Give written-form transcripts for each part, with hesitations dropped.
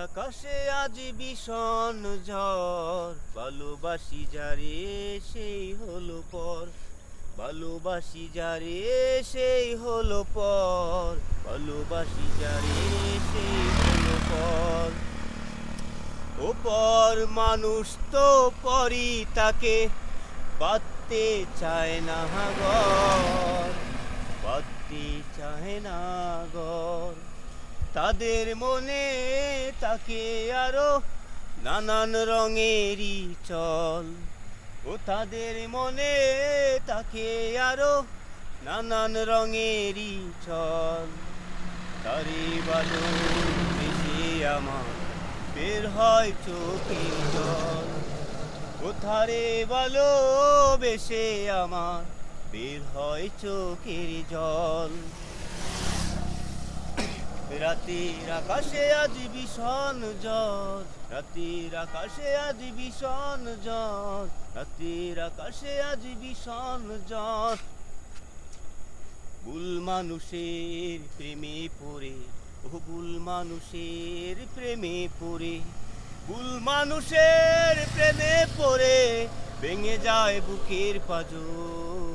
আকাশে আজ ভীষণ ঝড়, ভালোবাসি যারে সেই হলো পর। ভালোবাসি যারে সেই হলো পর, ভালোবাসি যারে সেই হলো পর। ও পর মানুষ তো পরই তাকে বাঁধতে চায় না ঘর, বাঁধতে চায় না ঘর। তাদের মনে তাকে আরো নানান রঙেরই চল, ও তাদের মনে তাকে আরো নানান রঙেরই চল। তারে ভালো বেশি আমার বের হয় চোখের জল, ও তারে ভালো বেশে আমার বের হয় চোখের জল। রাতের আকাশে আজ ভীষণ ঝড়, রাতের আকাশে আজ ভীষণ ঝড়, রাতের আকাশে আজ ভীষণ ঝড়। ভুল মানুষের প্রেমে পড়ে, ও ভুল মানুষের প্রেমে পড়ে, ভুল মানুষের প্রেমে পড়ে ভেঙে যায় বুকের পাঁজর,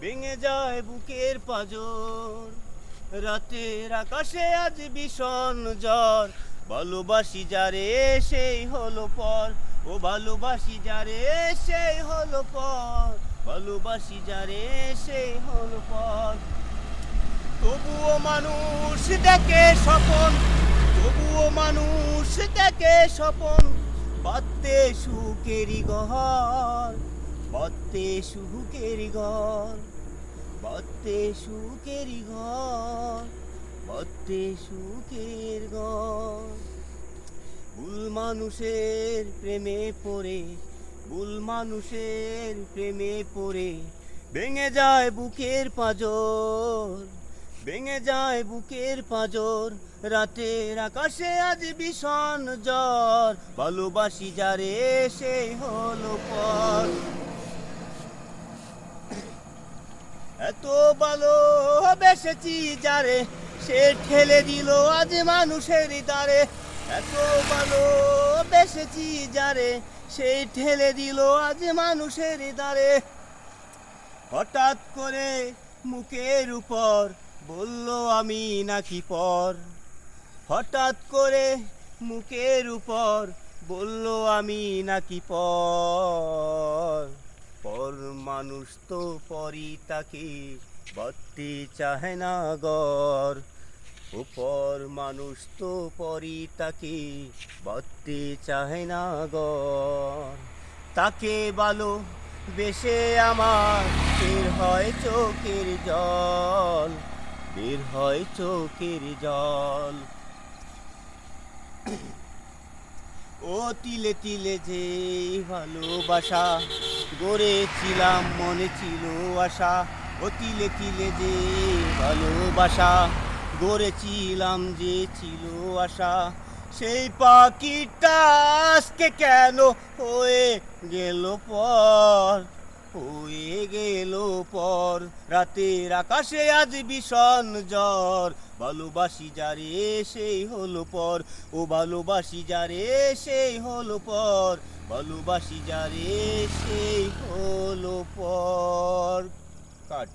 ভেঙে যায় বুকের পাঁজর। রাতের আকাশে আজ ভীষণ ঝড়, ভালোবাসি যারে সেই হলো পর, ও ভালোবাসি যারে সেই হলো পর, ভালোবাসি যারে সেই হলো পর। তবুও মানুষ দেখে স্বপন, তবুও মানুষ দেখে স্বপন, বাঁধতে সুখেরই ঘর, বাঁধতে সুখেরই ঘর, বাঁধতে সুখেরই ঘর, বাঁধতে সুখের ঘর। ভুল মানুষের প্রেমে পড়ে, ভুল মানুষের প্রেমে পড়ে ভেঙে যায় বুকের পাঁজর, ভেঙে যায় বুকের পাঁজর। রাতের আকাশে আজ ভীষণ ঝড়, ভালোবাসি যারে সেই হলো পর। এত ভালোবেসেছি যারে সে ঠেলে দিল আজ মানুষের দ্বারে, এত ভালোবেসেছি যারে সে ঠেলে দিল আজ মানুষের দ্বারে। হঠাৎ করে মুখের উপর বলল আমি নাকি পর, হঠাৎ করে মুখের উপর বলল আমি নাকি পর। পর মানুষ তো পরই তাকে বাঁধতে চায় না ঘর, ও পর মানুষ তো পরই তাকে বাঁধতে চায় না ঘর। তাকে ভালো বেশে আমার বের হয় চোখের জল, বের হয় চোখের জল। ও তিলে তিলে যে ভালোবাসা গড়েছিলাম মনে ছিল আশা, ও তিলে তিলে যে ভালোবাসা গড়েছিলাম যে ছিল আশা, সেই পাখিটা আজকে কেন হয়ে গেল পর, হয়ে গেল পর। রাতের আকাশে আজ ভীষণ ঝড়, ভালোবাসি যারে সেই হলো পর, ও ভালোবাসি যারে সেই হলো পর, ভালোবাসি যারে সেই হলো পর। কাট।